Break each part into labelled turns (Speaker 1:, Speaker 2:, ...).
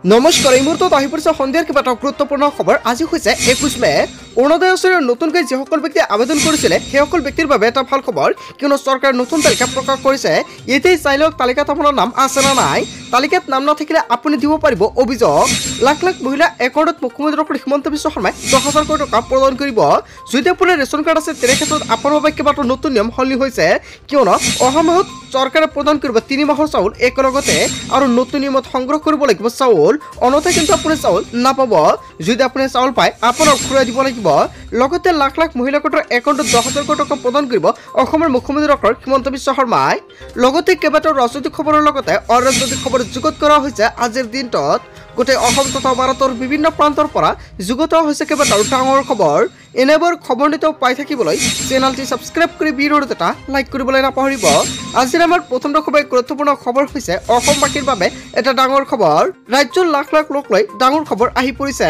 Speaker 1: নমস্কাৰ এই মুহূৰ্তত আহি পৰিছে সন্ধিয়াৰ কেইবাটাও গুৰুত্বপূৰ্ণ খবৰ। আজি হৈছে 21 মে। অৰুণোদয় আঁচনিৰ নতুনকৈ যিসকল ব্যক্তিয়ে আবেদন কৰিছিলে সেইসকল ব্যক্তিৰ বাবে এটা ভাল খবৰ, কিয়নো চৰকাৰে নতুন তালিকা প্ৰকাশ কৰিছে। এতিয়াই চাই লওক তালিকাত আপোনাৰ নাম আছে নে নাই। তালিকাত নাম নাথাকিলে আপুনি দিব পাৰিব অভিযোগ। লাখ লাখ মহিলা একাউণ্টত মুখ্যমন্ত্ৰী ডক্টৰ হিমন্ত বিশ্ব শৰ্মাই 10,000 কোটি টকা প্ৰদান কৰিব। যদি আপোনাৰ ৰেচন কাৰ্ড আছে তেনে ক্ষেত্ৰত আপোনাৰ বাবে কেইবাটাও নতুন নিয়ম সলনি হৈছে, কিয়নো অহা মাহত চৰকাৰে প্ৰদান কৰিব 3 মাহৰ চাউল একেলগতে, আৰু নতুন নিয়মত সংগ্ৰহ কৰিব লাগিব চাউল, অনথে কিন্তু আপুনি চাউল নাপাব। যদি আপুনি চাউল পায় আপোনাক ঘূৰাই দিব লাগিব। লগতে লাখ লাখ মহিলা গোটৰ একাউণ্টত 10,000 কোটি টকা প্ৰদান কৰিব অসমৰ মুখ্যমন্ত্ৰী ডক্টৰ হিমন্ত বিশ্ব শৰ্মাই। লগতে কেইবাটাও ৰাজনৈতিক খবৰৰ লগতে অৰাজনৈতিক খবৰ যুগুত কৰা হৈছে আজিৰ দিনটোত। গোটেই অসম তথা ভাৰতৰ বিভিন্ন প্ৰান্তৰ পৰা যুগুত হৈছে কেইবাটাও ডাঙৰ খবৰ। এনেবোৰ খবৰ নিতৌ পাই থাকিবলৈ চেনেলটি ছাবস্ক্ৰাইব কৰি ভিডিঅ'টো এটা লাইক কৰিবলৈ নাপাহৰিব। আজিৰ আমাৰ প্ৰথম খুবেই গুৰুত্বপূৰ্ণ খবৰ হৈছে অসমবাসীৰ বাবে এটা ডাঙৰ খবৰ। ৰাজ্যৰ লাখ লাখ লোক লৈ ডাঙৰ খবৰ আহি পৰিছে।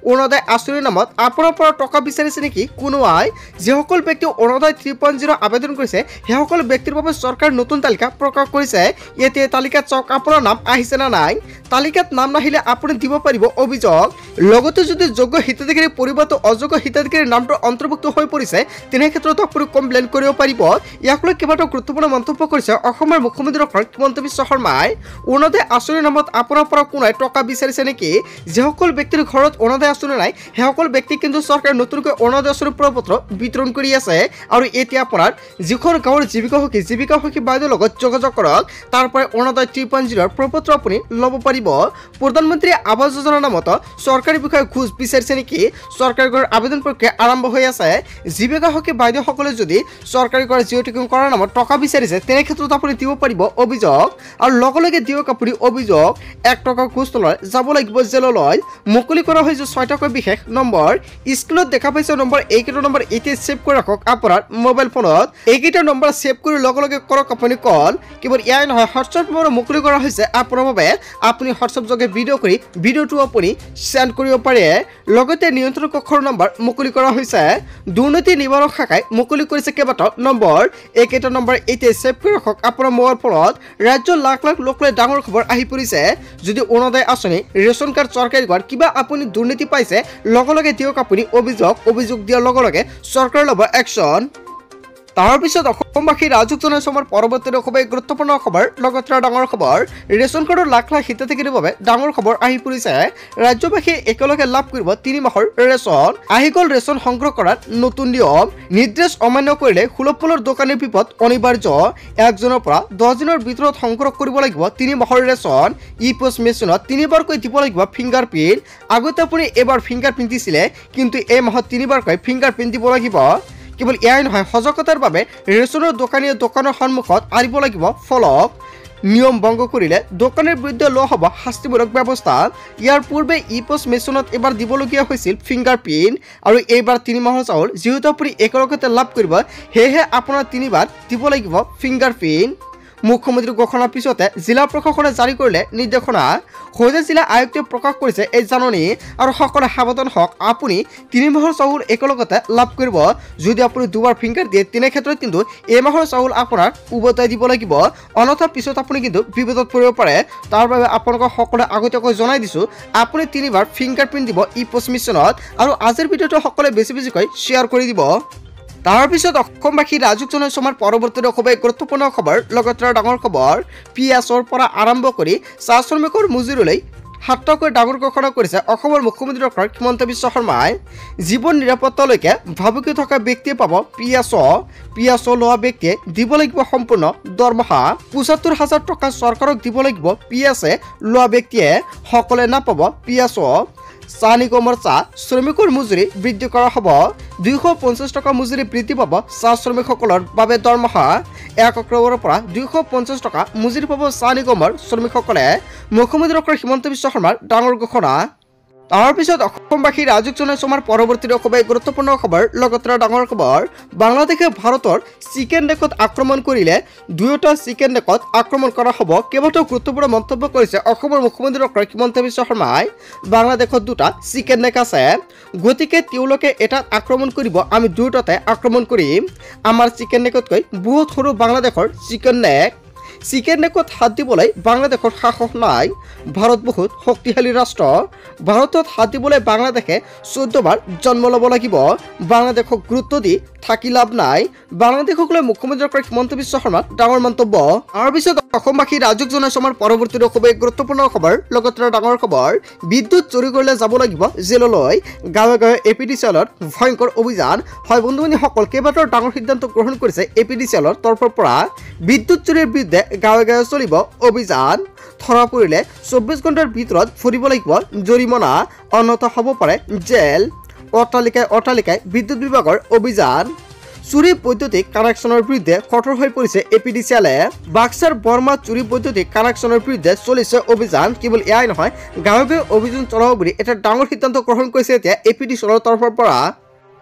Speaker 1: অৰুণোদয় আঁচনিৰ নামত আপোনাৰ পৰা টকা বিচাৰিছে নেকি কোনোৱাই? যিসকল ব্যক্তি অৰুণোদয় 3.0 আবেদন কৰিছে সেইসকল ব্যক্তিৰ বাবে চৰকাৰে নতুন তালিকা প্ৰকাশ কৰিছে। এতিয়া তালিকাত চাওক আপোনাৰ নাম আহিছে নে নাই। তালিকাত নাম নাহিলে আপুনি দিব পাৰিব অভিযোগ। লগতে যদি যোগ্য হিতাধিকাৰীৰ পৰিৱৰ্তে অযোগ্য হিতাধিকাৰীৰ নামটো অন্তৰ্ভুক্ত হৈ পৰিছে তেনে ক্ষেত্ৰত আপুনি কমপ্লেইন কৰিব পাৰিব। ইয়াক লৈ কেইবাটাও গুৰুত্বপূৰ্ণ মন্তব্য কৰিছে অসমৰ মুখ্যমন্ত্ৰী ডক্টৰ হিমন্ত বিশ্ব শৰ্মাই। অৰুণোদয় আঁচনিৰ নামত আপোনাৰ পৰা কোনোৱে টকা বিচাৰিছে নেকি? যিসকল ব্যক্তিৰ ঘৰত অৰুণোদয় আঁচনি নাই সেইসকল ব্যক্তি কিন্তু চৰকাৰে নতুনকৈ অৰুণোদয় আঁচনিৰ প্ৰপত্ৰ বিতৰণ কৰি আছে। আৰু এতিয়া আপোনাৰ যিখন গাঁৱৰ জীৱিকা সখী বাইদেউৰ লগত যোগাযোগ কৰক, তাৰ পৰাই অৰুণোদয় 3.0 প্ৰপত্ৰ আপুনি ল'ব পাৰিব। প্ৰধানমন্ত্ৰী আৱাস যোজনাৰ নামত চৰকাৰী বিষয়ে ঘোষ বিচাৰিছে নেকি? চৰকাৰী ঘৰৰ আবেদন প্ৰক্ৰিয়া আৰম্ভ হৈ আছে। জীৱিকা সখী বাইদেউসকলে যদি চৰকাৰী ঘৰ জিঅ' টেকিং কৰাৰ নামত টকা বিচাৰিছে তেনে ক্ষেত্ৰত আপুনি দিব পাৰিব অভিযোগ। আৰু লগে দিয়ক আপুনি অভিযোগ। 1 টকা ঘোষ নলয়, যাব লাগিব জেললৈ। মুকলি কৰা হৈছে 6টাকৈ বিশেষ নম্বৰ। স্ক্ৰীনত দেখা পাইছে নম্বৰ। এইকেইটা নম্বৰ এতিয়া ছেভ কৰি ৰাখক আপোনাৰ মোবাইল ফোনত। এইকেইটা নম্বৰ ছেভ কৰি লগে কৰক আপুনি কল। কেৱল ইয়াই নহয়, হোৱাটছআপ নম্বৰ মুকলি কৰা হৈছে আপোনাৰ বাবে। আপুনি হোৱাটছআপ যোগে ভিডিঅ' কৰি ভিডিঅ'টো আপুনি চেণ্ড কৰিব পাৰে। লগতে নিয়ন্ত্ৰণ কক্ষৰ নম্বৰ মুকলি কৰা হৈছে। দুৰ্নীতি নিবাৰক শাখাই মুকলি কৰিছে কেইবাটাও নম্বৰ। এইকেইটা নম্বৰ এতিয়া ছেভ কৰি ৰাখক আপোনাৰ মোবাইল ফোনত। ৰাজ্যৰ লাখ লাখ লোক লৈ ডাঙৰ খবৰ আহি পৰিছে। যদি অৰুণোদয় আঁচনি, ৰেচন কাৰ্ড, চৰকাৰী ঘৰ কিবা আপুনি দুৰ্নীতি পাইছে লগে দিয়ক আপুনি অভিযোগ। অভিযোগ দিয়াৰ লগে চৰকাৰে ল'ব একশ্যন। তাৰপিছত অসমবাসী ৰাজুক জনাইছে আমাৰ পৰৱৰ্তী খুবেই গুৰুত্বপূৰ্ণ খবৰ। লগতে ডাঙৰ খবৰ, ৰেচন কাৰ্ডৰ লাখ লাখ হিতাধিকাৰীৰ বাবে ডাঙৰ খবৰ আহি পৰিছে। ৰাজ্যবাসীয়ে একেলগে লাভ কৰিব 3 মাহৰ ৰেচন। আহি গ'ল ৰেচন সংগ্ৰহ কৰাৰ নতুন নিয়ম। নিৰ্দেশ অমান্য কৰিলে সুলভ দোকানীৰ বিপদ অনিবাৰ্য। 1 জুনৰ পৰা 10 দিনৰ ভিতৰত সংগ্ৰহ কৰিব লাগিব 3 মাহৰ ৰেচন। পোষ্ট মেচিনত 3বাৰকৈ দিব লাগিব ফিংগাৰ প্ৰিণ্ট। আগতে আপুনি এবাৰ ফিংগাৰ প্ৰিণ্ট দিছিলে, কিন্তু এই মাহত 3বাৰকৈ ফিংগাৰ প্ৰিণ্ট দিব লাগিব। কেৱল এয়াই নহয়, সজাগতাৰ বাবে ৰেচনৰ দোকানীয়ে দোকানৰ সন্মুখত আনিব লাগিব ফলক। নিয়ম ভংগ কৰিলে দোকানীৰ বিৰুদ্ধে লোৱা হ'ব শাস্তিমূলক ব্যৱস্থা। ইয়াৰ পূৰ্বে পোষ্ট মেচিনত এবাৰ দিবলগীয়া হৈছিল ফিংগাৰ প্ৰিণ্ট, আৰু এইবাৰ 3 মাহৰ চাউল যিহেতু আপুনি একেলগতে লাভ কৰিব, সেয়েহে আপোনাৰ 3বাৰ দিব লাগিব ফিংগাৰ প্ৰিণ্ট। মুখ্যমন্ত্ৰী ঘোষণাৰ পিছতে জিলা প্ৰশাসনে জাৰি কৰিলে নিৰ্দেশনা। সৈতে জিলা আয়ুক্তই প্ৰকাশ কৰিছে এই জাননী। আৰু সকলোৱে সাৱধান হওক, আপুনি 3 মাহৰ চাউল একেলগতে লাভ কৰিব। যদি আপুনি 2বাৰ ফিংগাৰ দিয়ে তেনে ক্ষেত্ৰত কিন্তু এই মাহৰ চাউল আপোনাৰ উভতাই দিব লাগিব, অন্যথা পিছত আপুনি কিন্তু বিপদত পৰিব পাৰে। তাৰ বাবে আপোনালোকক সকলোৱে আগতীয়াকৈ জনাই দিছোঁ, আপুনি 3বাৰ ফিংগাৰ প্ৰিণ্ট দিব পোষ্ট মেচিনত। আৰু আজিৰ ভিডিঅ'টো সকলোৱে বেছিকৈ শ্বেয়াৰ কৰি দিব। তাৰপিছত অসমবাসী ৰাজুক জনাইছে আমাৰ পৰৱৰ্তী খুবেই গুৰুত্বপূৰ্ণ খবৰ। লগতে ডাঙৰ খবৰ, পিয়াজৰ পৰা আৰম্ভ কৰি চাহ শ্ৰমিকৰ মজুৰিলৈ 7টাকৈ ডাঙৰ ঘোষণা কৰিছে অসমৰ মুখ্যমন্ত্ৰী ডক্টৰ হিমন্ত বিশ্ব শৰ্মাই। জীৱন নিৰাপত্তালৈকে ভাবুকি থকা ব্যক্তিয়ে পাব পিয়াজ লোৱা ব্যক্তিয়ে দিব লাগিব সম্পূৰ্ণ দৰমহা। 75,000 টকা চৰকাৰক দিব লাগিব পিয়াজে লোৱা ব্যক্তিয়ে, সকলোৱে নাপাব পিয়াজ। চাহ নিগমৰ চাহ শ্ৰমিকৰ মজুৰি বৃদ্ধি কৰা হ'ব। 250 টকা মজুৰি বৃদ্ধি পাব চাহ শ্ৰমিকসকলৰ বাবে দৰমহা। 1 অক্টোবৰৰ পৰা 250 টকা মজুৰি পাব চাহ নিগমৰ শ্ৰমিকসকলে। মুখ্যমন্ত্ৰী ডক্টৰ হিমন্ত বিশ্ব শৰ্মাৰ ডাঙৰ ঘোষণা। তাৰপিছত অসমবাসী ৰাজুক জনাইছে আমাৰ পৰৱৰ্তী খুবেই গুৰুত্বপূৰ্ণ খবৰ। লগতে ডাঙৰ খবৰ, বাংলাদেশে ভাৰতৰ চিকেন নেকত আক্ৰমণ কৰিলে 2টা চিকেন নেকত আক্ৰমণ কৰা হ'ব। কেইবাটাও গুৰুত্বপূৰ্ণ মন্তব্য কৰিছে অসমৰ মুখ্যমন্ত্ৰী ডক্টৰ হিমন্ত বিশ্ব শৰ্মাই। বাংলাদেশত 2টা চিকেন নেক আছে, গতিকে তেওঁলোকে এটাত আক্ৰমণ কৰিব, আমি 2টাতে আক্ৰমণ কৰিম। আমাৰ চিকেন নেকতকৈ বহুত সৰু বাংলাদেশৰ চিকেন নেক। চিকেন নেকত হাত দিবলৈ বাংলাদেশৰ সাহস নাই ভাৰত বহুত শক্তিশালী ৰাষ্ট্ৰ ভাৰতত হাত দিবলৈ বাংলাদেশে 14 বাৰ জন্ম ল'ব লাগিব বাংলাদেশক গুৰুত্ব দি থাকি লাভ নাই বাংলাদেশক লৈ মুখ্যমন্ত্ৰী হিমন্ত বিশ্ব শৰ্মাৰ ডাঙৰ মন্তব্য তাৰ পিছত অসমবাসী ৰাজুক জনাইছে আমাৰ পৰৱৰ্তী খুবেই গুৰুত্বপূৰ্ণ খবৰ লগতে ডাঙৰ খবৰ বিদ্যুৎ চুৰি কৰিলে যাব লাগিব জেললৈ গাঁৱে গাঁৱে এপিডিচিএলৰ ভয়ংকৰ অভিযান হয় বন্ধু-বান্ধৱীসকল কেইবাটাও ডাঙৰ সিদ্ধান্ত গ্ৰহণ কৰিছে এপিডিচিএলৰ তৰফৰ পৰা বিদ্যুৎ চুৰিৰ বিৰুদ্ধে গাঁৱে গাঁৱে চলিব অভিযান ধৰা পৰিলে 24 ঘণ্টাৰ ভিতৰত ফুৰিব লাগিব জৰিমনা অন্যথা হ'ব পাৰে জেল অট্টালিকায় বিদ্যুৎ বিভাগৰ অভিযান চুৰি বৈদ্যুতিক কানেকশ্যনৰ বিৰুদ্ধে কঠোৰ হৈ পৰিছে এপিডিচিএলে বাক্সাৰ বৰ্মা চুৰি বৈদ্যুতিক কানেকশ্যনৰ বিৰুদ্ধে চলিছে অভিযান কেৱল এয়াই নহয় গাঁৱে গাঁৱে অভিযান চলাব বুলি এটা ডাঙৰ সিদ্ধান্ত গ্ৰহণ কৰিছে এতিয়া এপিডিচিএলৰ তৰফৰ পৰা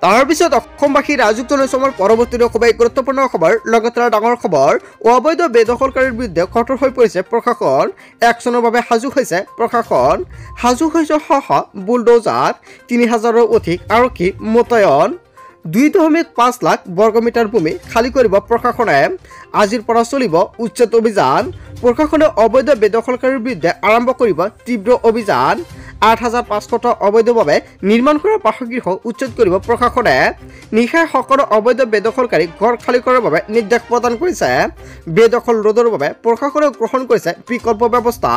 Speaker 1: তাৰ পিছত অসমবাসী ৰাজুক জনাইছে আমাৰ পৰৱৰ্তী খুবেই গুৰুত্বপূৰ্ণ খবৰ লগতে ডাঙৰ খবৰ অবৈধ বেদখলকাৰীৰ বিৰুদ্ধে কঠোৰ হৈ পৰিছে প্ৰশাসন একশ্যনৰ বাবে সাজু হৈছে প্ৰশাসন সাজু হৈছে বুলডোজাৰ 3000ৰো অধিক আৰক্ষী মোতায়ন 2.5 লাখ বৰ্গমিটাৰ ভূমি খালী কৰিব প্ৰশাসনে আজিৰ পৰা চলিব উচ্ছেদ অভিযান প্ৰশাসনে অবৈধ বেদখলকাৰীৰ বিৰুদ্ধে আৰম্ভ কৰিব তীব্ৰ অভিযান 8500টা অবৈধভাৱে নিৰ্মাণ কৰা বাসগৃহ উচ্ছেদ কৰিব প্ৰশাসনে নিশাই সকলো অবৈধ বেদখলকাৰীক ঘৰ খালী কৰাৰ বাবে নিৰ্দেশ প্ৰদান কৰিছে বেদখল ৰোধৰ বাবে প্ৰশাসনে গ্ৰহণ কৰিছে বিকল্প ব্যৱস্থা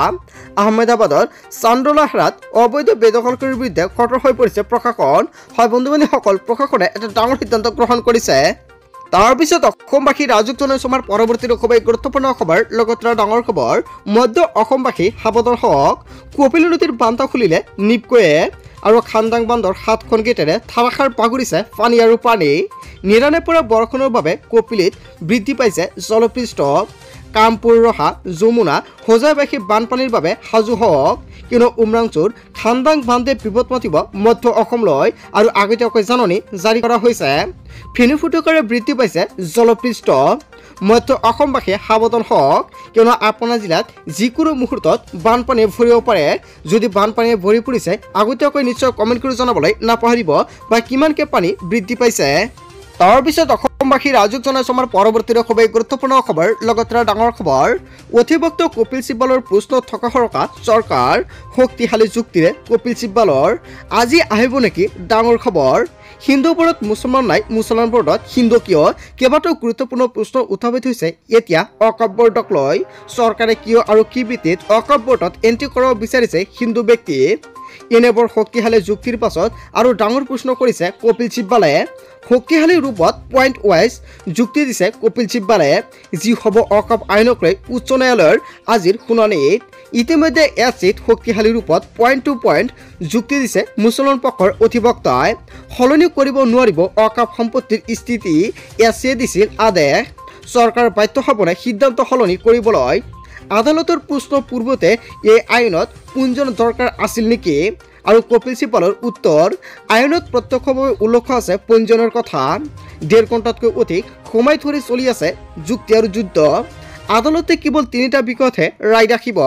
Speaker 1: আহমেদাবাদৰ চান্দোলাহাৰাত অবৈধ বেদখলকাৰীৰ বিৰুদ্ধে কঠোৰ হৈ পৰিছে প্ৰশাসন হয় বন্ধু-বান্ধৱীসকল প্ৰশাসনে এটা ডাঙৰ সিদ্ধান্ত গ্ৰহণ কৰিছে তাৰ পিছত অসমবাসী ৰাজুক জনাইছে আমাৰ পৰৱৰ্তী খুবেই গুৰুত্বপূৰ্ণ খবৰ লগতে ডাঙৰ খবৰ মধ্য অসমবাসী সাৱধান হওক কপিলী নদীৰ বান্ধ খুলিলে নিপকৈয়ে আৰু খান্দাং বান্ধৰ 7খন গেটেৰে ধাৰাসাৰ পাগুৰিছে পানী আৰু পানী নিৰানে পৰা বৰষুণৰ বাবে কপিলীত বৃদ্ধি পাইছে জলপৃষ্ঠ কামপুৰ ৰহা যমুনা হোজাইবাসী বানপানীৰ বাবে সাজু হওক কিয়নো উমৰাংচুৰ খান্দাং বান্ধে বিপদ মাতিব মধ্য অসমলৈ আৰু আগতীয়াকৈ জাননী জাৰি কৰা হৈছে ফেনী ফুটুকাৰে বৃদ্ধি পাইছে জলপৃষ্ঠ মধ্য অসমবাসী সাৱধান হওক কিয়নো আপোনাৰ জিলাত যিকোনো মুহূৰ্তত বানপানীয়ে ভৰিব পাৰে যদি বানপানীয়ে ভৰি পৰিছে আগতীয়াকৈ নিশ্চয় কমেণ্ট কৰি জনাবলৈ নাপাহৰিব বা কিমানকৈ পানী বৃদ্ধি পাইছে তাৰ পিছত অসমবাসী ৰাজুক জনাইছে আমাৰ পৰৱৰ্তী খুবেই গুৰুত্বপূৰ্ণ খবৰ লগতে ডাঙৰ খবৰ অধিবক্তা কপিল চিব্বালৰ প্ৰশ্নত থকা সৰকা চৰকাৰ শক্তিশালী যুক্তিৰে কপিল চিব্বালৰ আজি আহিব নেকি ডাঙৰ খবৰ হিন্দু ওপৰত মুছলমান নাই মুছলমান ওপৰত হিন্দু কিয় কেইবাটাও গুৰুত্বপূৰ্ণ প্ৰশ্ন উত্থাপিত হৈছে এতিয়া অকাপ বৰ্ডক লৈ চৰকাৰে কিয় আৰু কি ভিত্তিত অকাপ বৰ্ডত এণ্ট্ৰি কৰাব বিচাৰিছে হিন্দু ব্যক্তি এনেবোৰ শক্তিশালী যুক্তিৰ পাছত আৰু ডাঙৰ প্ৰশ্ন কৰিছে কপিল চিব্বালে শক্তিশালী ৰূপত পইণ্ট ৱাইজ যুক্তি দিছে কপিল চিব্বালে যি হ'ব অকাপ আইনক লৈ উচ্চ ন্যায়ালয়ৰ আজিৰ শুনানিত ইতিমধ্যে এচিত শক্তিশালী ৰূপত পইণ্ট টু পইণ্ট যুক্তি দিছে মুছলমান পক্ষৰ অধিবক্তাই সলনি কৰিব নোৱাৰিব অকাপ সম্পত্তিৰ স্থিতি এচিয়ে দিছিল আদেশ চৰকাৰ বাধ্য হ'বনে সিদ্ধান্ত সলনি কৰিবলৈ আদালতৰ প্ৰশ্ন পূৰ্বতে এই আইনত পুঞ্জন দৰকাৰ আছিল নেকি আৰু কপিল চিব্বালৰ উত্তৰ আইনত প্ৰত্যক্ষভাৱে উল্লেখ আছে পঞ্জনৰ কথা 1.5 ঘণ্টাতকৈ অধিক সময় ধৰি চলি আছে যুক্তি আৰু যুদ্ধ আদালতে কেৱল 3টা বিষয়তহে ৰায় ৰাখিব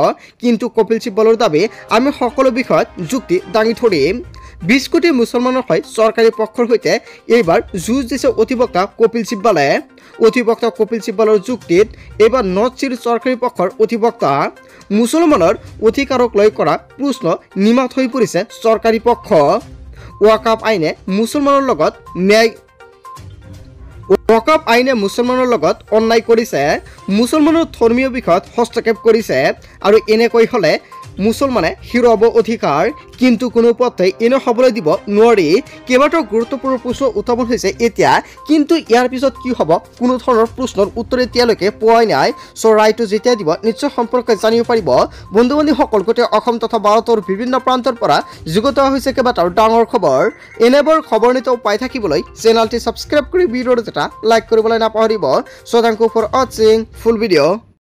Speaker 1: কিন্তু কপিল চিব্বালৰ দাবী আমি সকলো বিষয়ত যুক্তি দাঙি ধৰিম 20 কোটি মুছলমানৰ হৈ চৰকাৰী পক্ষৰ সৈতে এইবাৰ যুঁজ দিছে অধিবক্তা কপিল চিব্বালে অধিবক্তা কপিল চিব্বালৰ যুক্তিত এইবাৰ নৰ্থ ইষ্ট চৰকাৰী পক্ষৰ অধিবক্তা মুছলমানৰ অধিকাৰক লৈ কৰা প্ৰশ্ন নিমাত হৈ পৰিছে চৰকাৰী পক্ষ ওয়াকাপ আইনে মুছলমানৰ লগত ন্যায় ওয়াকাপ আইনে মুছলমানৰ লগত অন্যায় কৰিছে মুছলমানৰ ধৰ্মীয় বিষয়ত হস্তক্ষেপ কৰিছে আৰু এনেকৈ হলে মুছলমানে হিৰব অধিকাৰ কিন্তু কোনো পথে এনে হ'বলৈ দিব নোৱাৰি কেইবাটাও গুৰুত্বপূৰ্ণ প্ৰশ্ন উত্থাপন হৈছে এতিয়া কিন্তু ইয়াৰ পিছত কি হ'ব কোনো ধৰণৰ প্ৰশ্নৰ উত্তৰ এতিয়ালৈকে পোৱাই নাই সো ৰাইটো যেতিয়া দিব নিশ্চয় সম্পৰ্কে জানিব পাৰিব বন্ধু-বান্ধৱীসকল গোটেই অসম তথা ভাৰতৰ বিভিন্ন প্ৰান্তৰ পৰা যুগত হৈছে কেইবাটাও ডাঙৰ খবৰ এনেবোৰ খবৰ নিতৌ পাই থাকিবলৈ চেনেলটি সাবস্ক্ৰাইব কৰি ভিডিঅ'টো এটা লাইক কৰিবলৈ নাপাহৰিব so thank you for watching full video'